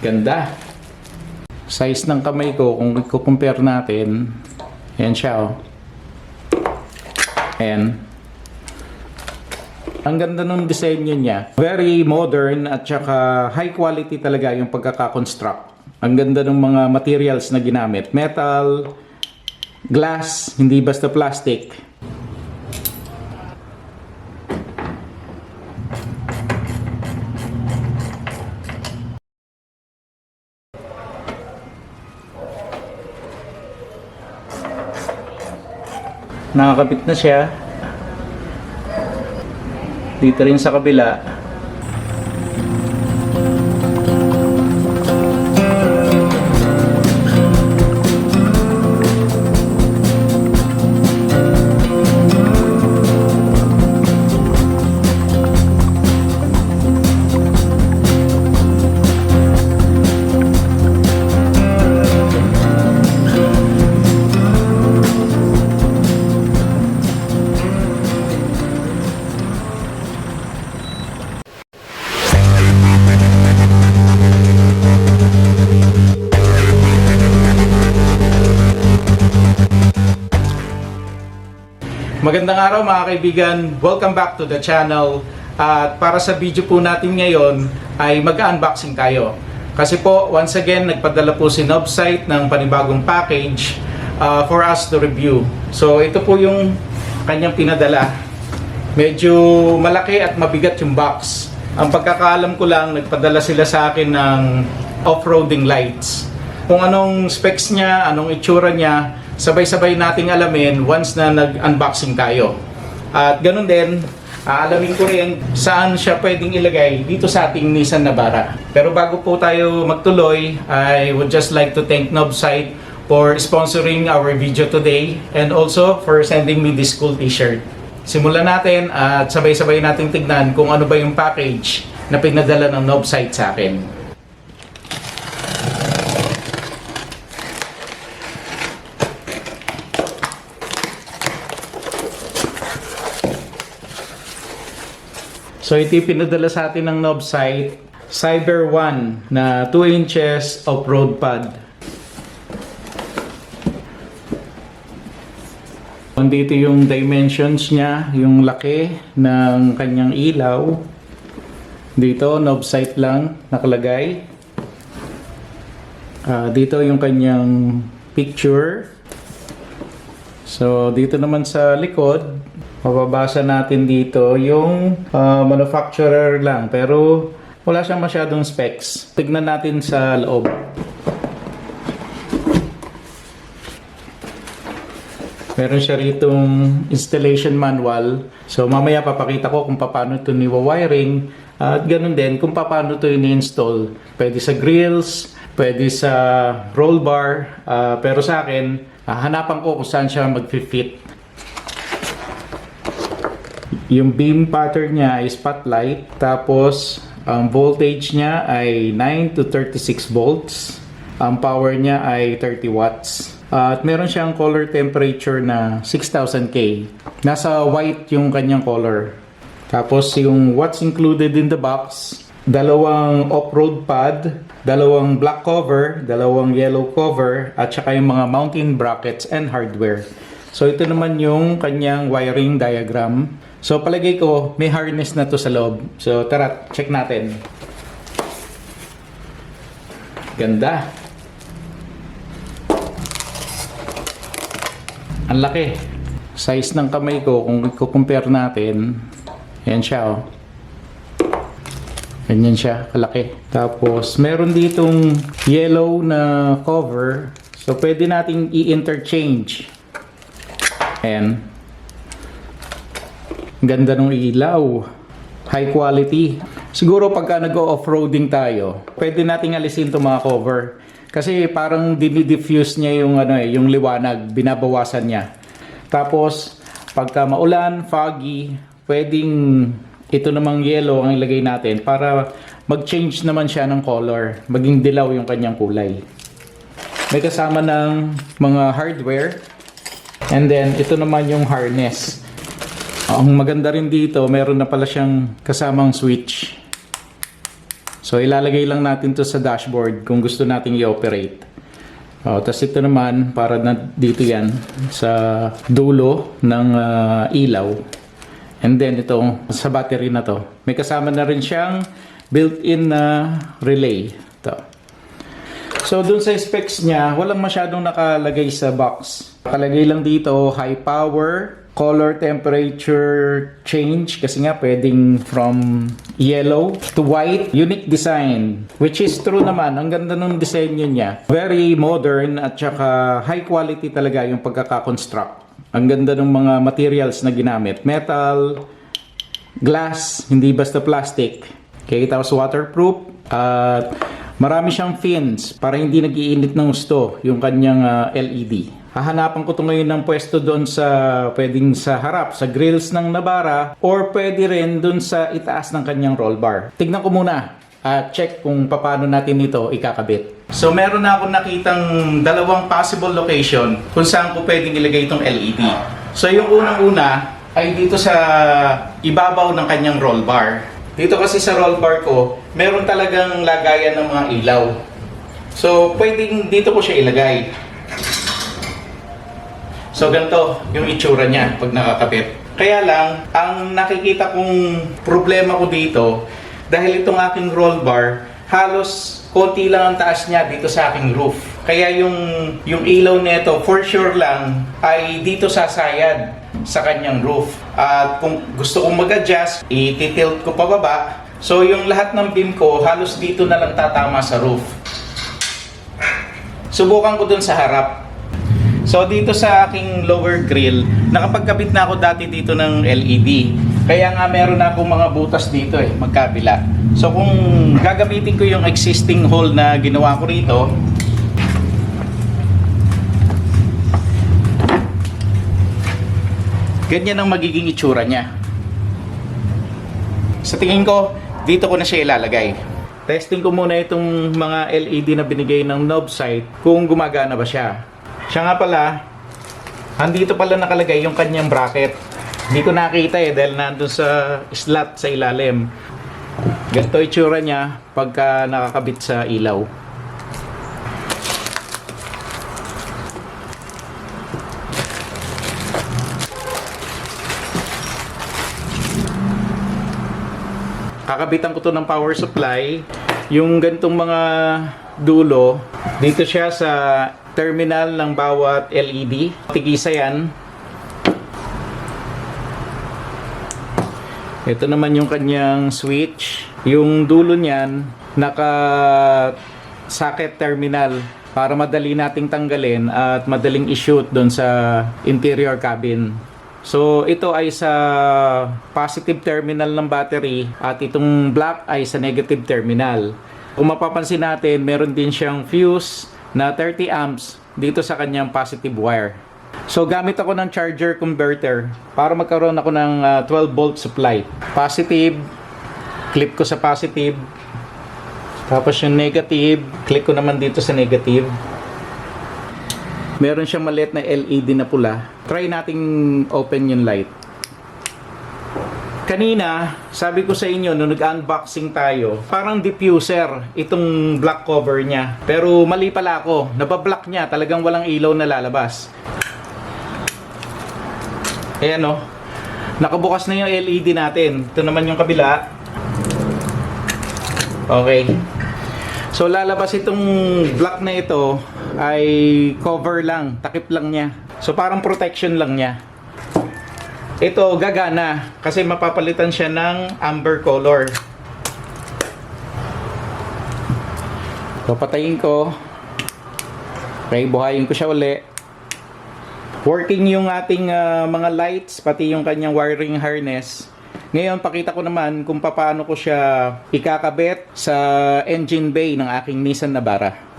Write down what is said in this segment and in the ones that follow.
Ganda. Size ng kamay ko, kung i-compare natin, yan siya oh. Ayan. Ang ganda ng disenyo niya. Very modern at saka high quality talaga yung pagkakakonstruct. Ang ganda ng mga materials na ginamit. Metal, glass, hindi basta plastic. Nakakabit na siya. Dito rin sa kabila. Magandang araw mga kaibigan, welcome back to the channel. At para sa video po natin ngayon ay mag-unboxing tayo. Kasi po once again nagpadala po si Nobsite ng panibagong package for us to review. So ito po yung kanyang pinadala. Medyo malaki at mabigat yung box. Ang pagkakaalam ko lang nagpadala sila sa akin ng off-roading lights. Kung anong specs niya, anong itsura niya, sabay-sabay nating alamin once na nag-unboxing tayo. At ganun din, alamin ko rin saan siya pwedeng ilagay dito sa ating Nissan Navara. Pero bago po tayo magtuloy, I would just like to thank Nobsite for sponsoring our video today and also for sending me this cool t-shirt. Simulan natin at sabay-sabay nating tignan kung ano ba yung package na pinadala ng Nobsite sa akin. So ito yung pinadala sa atin ng Nobsite, Cyber One na 2 inches off-road pad. Dito yung dimensions niya, yung laki ng kanyang ilaw. Dito, Nobsite lang nakalagay. Dito yung kanyang picture. So dito naman sa likod, mababasa natin dito yung manufacturer lang pero wala siyang masyadong specs. Tignan natin sa loob. Meron siya ritong installation manual. So mamaya papakita ko kung paano ito ni-wiring at ganun din kung paano ito ini-install. Pwede sa grills, pwede sa roll bar, pero sa akin hanapan ko kung saan siya mag-fit. Yung beam pattern niya ay spotlight, tapos ang voltage niya ay 9 to 36 volts. Ang power niya ay 30 watts. At meron siyang color temperature na 6000K. Nasa white yung kanyang color. Tapos yung what's included in the box, dalawang off-road pad, dalawang black cover, dalawang yellow cover, at saka yung mga mounting brackets and hardware. So ito naman yung kanyang wiring diagram. So palagay ko may harness na to sa loob. So tara, check natin. Ganda. Ang laki. Size ng kamay ko kung i-compare natin. Yan siya oh. Ganyan siya, kalaki. Tapos meron ditong yellow na cover. So pwede nating i-interchange. Ayan. Ganda ng ilaw. High quality. Siguro pagka nag-off-roading tayo, pwede nating alisin itong mga cover. Kasi parang dinidifuse niya yung, yung liwanag, binabawasan niya. Tapos, pagka maulan, foggy, pwedeng ito namang yellow ang ilagay natin para mag-change naman siya ng color. Maging dilaw yung kanyang kulay. May kasama ng mga hardware. And then, ito naman yung harness. Ang maganda rin dito, meron na pala siyang kasamang switch. So ilalagay lang natin to sa dashboard kung gusto nating i-operate. Tapos ito naman para na dito yan sa dulo ng ilaw. And then ito sa battery na to. May kasama na rin siyang built-in na relay. Ito. So dun sa specs niya, walang masyadong nakalagay sa box. Nakalagay lang dito high power, color temperature change kasi nga pwedeng from yellow to white, unique design, which is true naman. Ang ganda ng disenyo niya, very modern at saka high quality talaga yung pagkakakonstruct. Ang ganda ng mga materials na ginamit, metal, glass, hindi basta plastic. Okay, tapos waterproof at marami siyang fins para hindi nag-iinit ng gusto yung kanyang LED. Hahanapan ko ito ngayon ng pwesto doon sa pwedeng sa harap, sa grills ng Navara or pwede rin doon sa itaas ng kanyang roll bar. Tignan ko muna at check kung paano natin ito ikakabit. So meron na akong nakitang dalawang possible location kung saan ko pwedeng ilagay itong LED. So yung unang-una ay dito sa ibabaw ng kanyang roll bar. Dito kasi sa roll bar ko, meron talagang lagayan ng mga ilaw. So pwedeng dito ko siya ilagay. So ganito yung itsura niya pag nakakabit. Kaya lang, ang nakikita kong problema ko dito, dahil itong aking roll bar, halos konti lang ang taas niya dito sa aking roof. Kaya yung ilaw nito, for sure lang, ay dito sasayad sa kanyang roof. At kung gusto kong mag-adjust, i-tilt ko pababa. So yung lahat ng beam ko, halos dito na lang tatama sa roof. Subukan ko dun sa harap. So dito sa aking lower grill, nakapagkabit na ako dati dito ng LED. Kaya nga meron na akong mga butas dito magkabila. So kung gagamitin ko yung existing hole na ginawa ko rito, ganyan ang magiging itsura niya. Sa tingin ko, dito ko na siya ilalagay. Testing ko muna itong mga LED na binigay ng Novsight kung gumagana ba siya. Siya nga pala, andito pala nakalagay yung kanyang bracket. Hindi ko nakita dahil nandun sa slot sa ilalim. Ganito itsura niya pagka nakakabit sa ilaw. Kakabitan ko to ng power supply. Yung ganitong mga dulo, dito siya sa terminal ng bawat LED. Tigisa yan. Ito naman yung kanyang switch. Yung dulo niyan, naka-socket terminal para madali nating tanggalin at madaling i-shoot doon sa interior cabin. So ito ay sa positive terminal ng battery at itong black ay sa negative terminal. Kung mapapansin natin, meron din siyang fuse na 30 amps dito sa kanyang positive wire. So gamit ako ng charger converter para magkaroon ako ng 12 volt supply. Positive, clip ko sa positive. Tapos yung negative, click ko naman dito sa negative. Meron siyang maliit na LED na pula. Try nating open yung light. Kanina, sabi ko sa inyo, nung nag-unboxing tayo, parang diffuser itong black cover niya. Pero mali pala ako, nabablock niya, talagang walang ilaw na lalabas. Ayan nakabukas na yung LED natin. Ito naman yung kabila. Okay. So lalabas itong black na ito ay cover lang, takip lang niya. So parang protection lang niya. Ito gagana kasi mapapalitan siya ng amber color. Papatayin ko. Okay, buhayin ko siya uli. Working yung ating mga lights, pati yung kanyang wiring harness. Ngayon, pakita ko naman kung paano ko siya ikakabit sa engine bay ng aking Nissan Navara.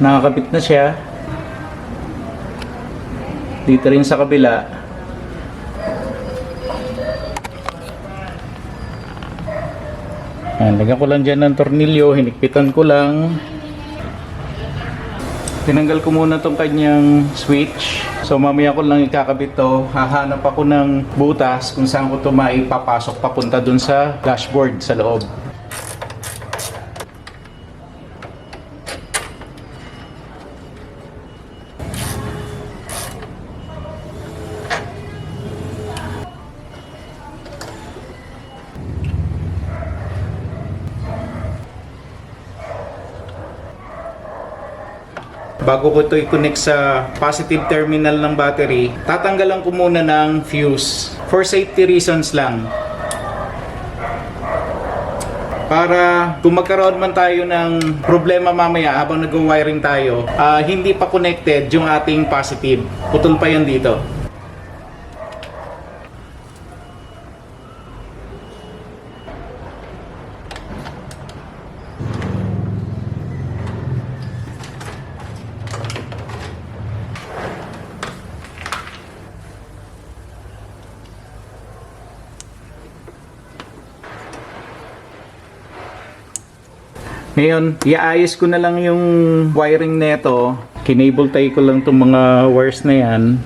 nakakabit na siya. Dito rin sa kabila. Ayan, lagyan ko lang dyan ng tornilyo, hinikpitan ko lang. Tinanggal ko muna tong kanyang switch. So mamaya ko lang ikakabit to. Hahanap ako ng butas kung saan ko to maipapasok papunta dun sa dashboard sa loob. Bago ko ito i-connect sa positive terminal ng battery, tatanggalan ko muna ng fuse. For safety reasons lang. Para kung magkaroon man tayo ng problema mamaya habang nag-wiring tayo, hindi pa connected yung ating positive. Putol pa yan dito. Ngayon, iayos ko na lang yung wiring neto. Kinable tie ko lang itong mga wires na yan.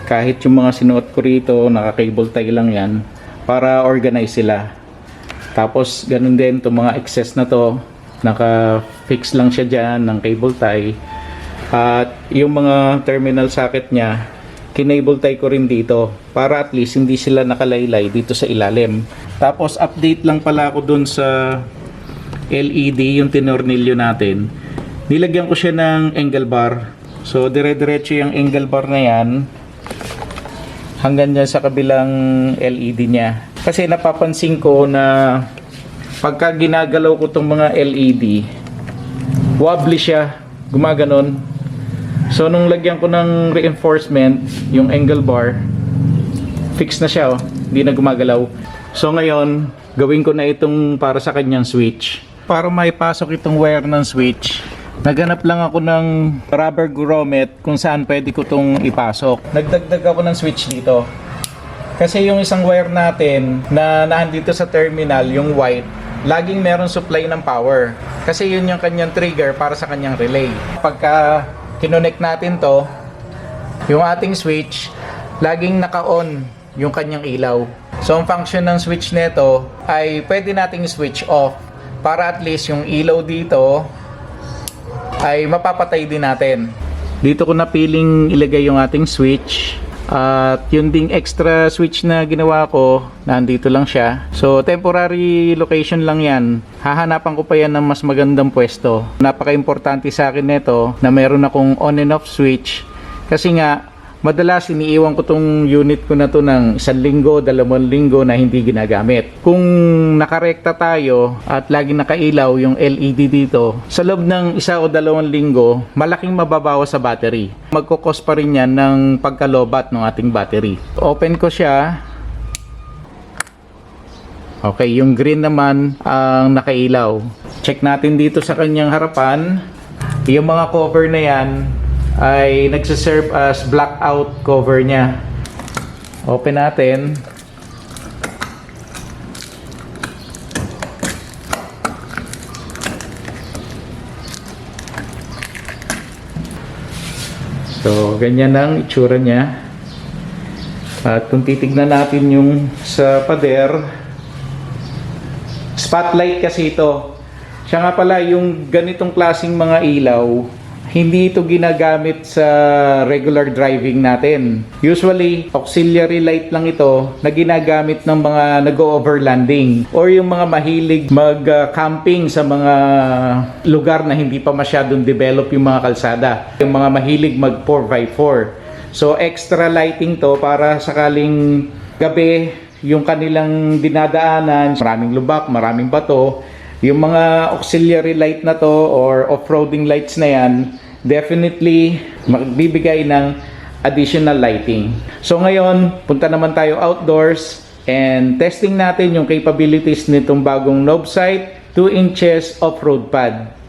Kahit yung mga sinuot ko rito, naka-cable tie lang yan. Para organize sila. Tapos, ganun din itong mga excess na to. Naka-fix lang siya dyan ng cable tie. At yung mga terminal socket niya, kinable tie ko rin dito. Para at least hindi sila nakalaylay dito sa ilalim. Tapos, update lang pala ako dun sa LED, yung tinornilyo natin. Nilagyan ko siya ng angle bar. So dire-diretso yung angle bar na yan hanggang dyan sa kabilang LED niya. Kasi napapansin ko na pagka ginagalaw ko itong mga LED, wobbly siya, gumaganon. So nung lagyan ko ng reinforcement, yung angle bar, fix na siya, hindi na gumagalaw. So ngayon, gawin ko na itong para sa kanyang switch. Para maipasok itong wire ng switch, naghanap lang ako ng rubber grommet kung saan pwede ko itong ipasok. Nagdagdag ako ng switch dito. Kasi yung isang wire natin na nandito sa terminal, yung white, laging meron supply ng power. Kasi yun yung kanyang trigger para sa kanyang relay. Pagka kinonect natin to, yung ating switch, laging naka-on yung kanyang ilaw. So ang function ng switch nito ay pwede nating switch off. Para at least yung ilaw dito ay mapapatay din natin. Dito ko napiling ilagay yung ating switch. At yung ding extra switch na ginawa ko, nandito lang siya. So temporary location lang yan. Hahanapan ko pa yan ng mas magandang pwesto. Napaka-importante sa akin nito na meron akong on and off switch. Kasi nga, madalas iniiwan ko tong unit ko na to ng 1 linggo, 2 linggo na hindi ginagamit. Kung nakarekta tayo at laging nakailaw yung LED dito, sa loob ng 1 o 2 linggo, malaking mababawas sa battery. Magkukos pa rin yan ng pagkalobat ng ating battery. Open ko siya. Okay, yung green naman ang nakailaw. Check natin dito sa kanyang harapan. Yung mga cover na yan ay nagsiserve as blackout cover niya. Open natin. So, ganyan ang itsura niya. At kung titignan natin yung sa pader, spotlight kasi ito. Siya nga pala, yung ganitong klaseng mga ilaw, hindi ito ginagamit sa regular driving natin. Usually, auxiliary light lang ito na ginagamit ng mga nag-overlanding or yung mga mahilig mag-camping sa mga lugar na hindi pa masyadong develop yung mga kalsada. Yung mga mahilig mag 4x4. So, extra lighting to para sakaling gabi yung kanilang dinadaanan, maraming lubak, maraming bato. Yung mga auxiliary light na to or off-roading lights na yan, definitely magbibigay ng additional lighting. So ngayon, punta naman tayo outdoors and testing natin yung capabilities nitong bagong Novsight 2 inches off-road pad.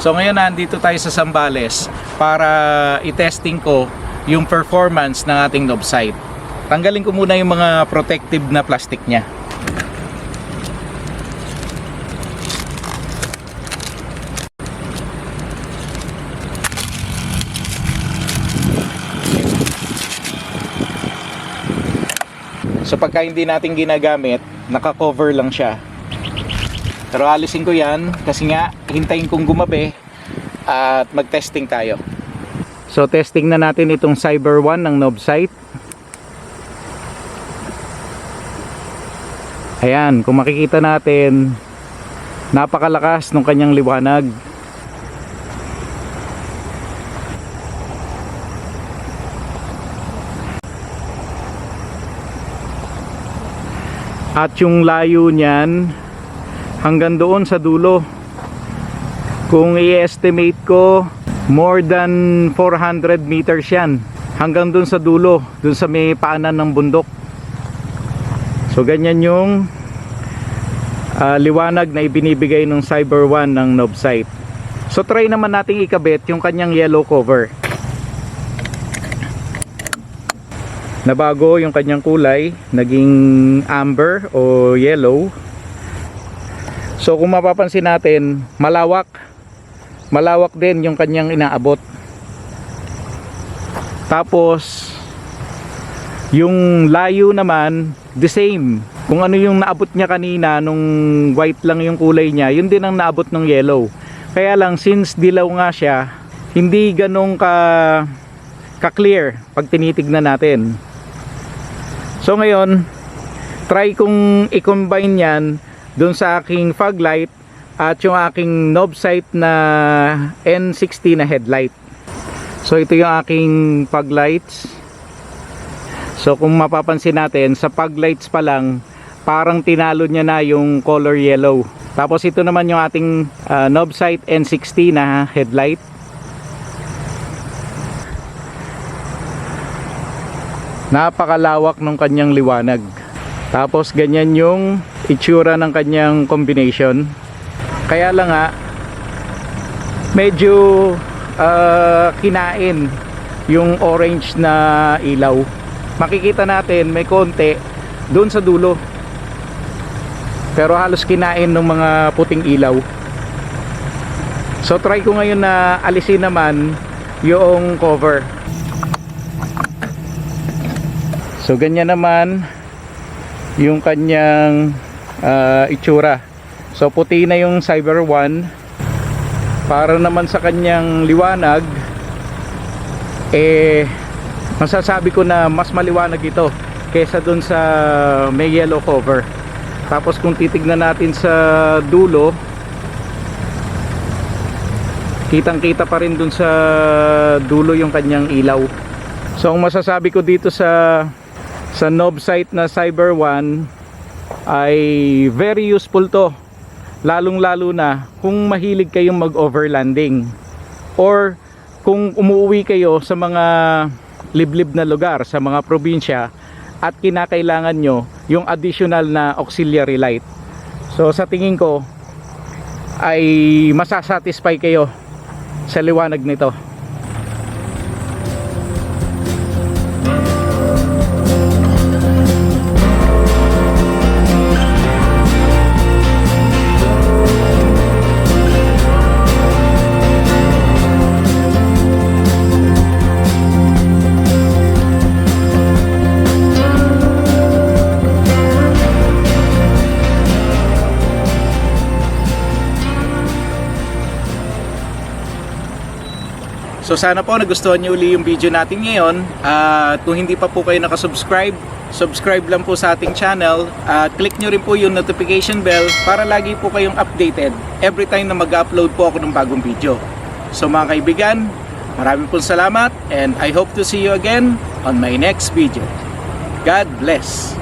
So ngayon nandito tayo sa Zambales para i-testing ko yung performance ng ating knob sight. Tanggalin ko muna yung mga protective na plastic niya. So pagka hindi natin ginagamit, naka-cover lang siya. Pero alisin ko yan kasi nga hintayin kong gumabi at mag-testing tayo. So testing na natin itong Cyber 1 ng knob sight. Ayan, kung makikita natin, napakalakas ng kanyang liwanag. At yung layo niyan hanggang doon sa dulo, kung i-estimate ko, more than 400 meters yan hanggang doon sa dulo, doon sa may paanan ng bundok. So ganyan yung liwanag na ibinibigay ng Cyber 1 ng knob sight. So try naman nating ikabit yung kanyang yellow cover. Nabago yung kanyang kulay, naging amber o yellow. So kung mapapansin natin, malawak din yung kanyang inaabot. Tapos yung layo naman, the same. Kung ano yung naabot niya kanina nung white lang yung kulay niya, yun din ang naabot ng yellow. Kaya lang since dilaw nga siya, hindi ganong ka-clear pag tinitignan natin. So ngayon, try kong i-combine yan dun sa aking fog light at yung aking knob sight na N60 na headlight. So ito yung aking fog lights. So kung mapapansin natin, sa fog lights pa lang, parang tinalo niya na yung color yellow. Tapos ito naman yung ating knob sight N60 na headlight. Napakalawak ng kanyang liwanag. Tapos ganyan yung itsura ng kanyang combination. Kaya lang nga medyo kinain yung orange na ilaw. Makikita natin may konti doon sa dulo, pero halos kinain ng mga puting ilaw. So try ko ngayon na alisin naman yung cover. So ganyan naman yung kanyang itsura. So puti na yung Cyber 1. Para naman sa kanyang liwanag, masasabi ko na mas maliwanag ito kesa dun sa may yellow cover. Tapos kung titignan natin sa dulo, kitang kita pa rin dun sa dulo yung kanyang ilaw. So ang masasabi ko dito sa knob sight na Cyber 1 ay very useful to, lalong lalo na kung mahilig kayong mag overlanding or kung umuwi kayo sa mga liblib na lugar, sa mga probinsya, at kinakailangan nyo yung additional na auxiliary light. So sa tingin ko ay masasatisfy kayo sa liwanag nito. So sana po nagustuhan niyo uli yung video natin ngayon. At kung hindi pa po kayo nakasubscribe, subscribe lang po sa ating channel. At click nyo rin po yung notification bell para lagi po kayong updated every time na mag-upload po ako ng bagong video. So mga kaibigan, maraming pong salamat and I hope to see you again on my next video. God bless!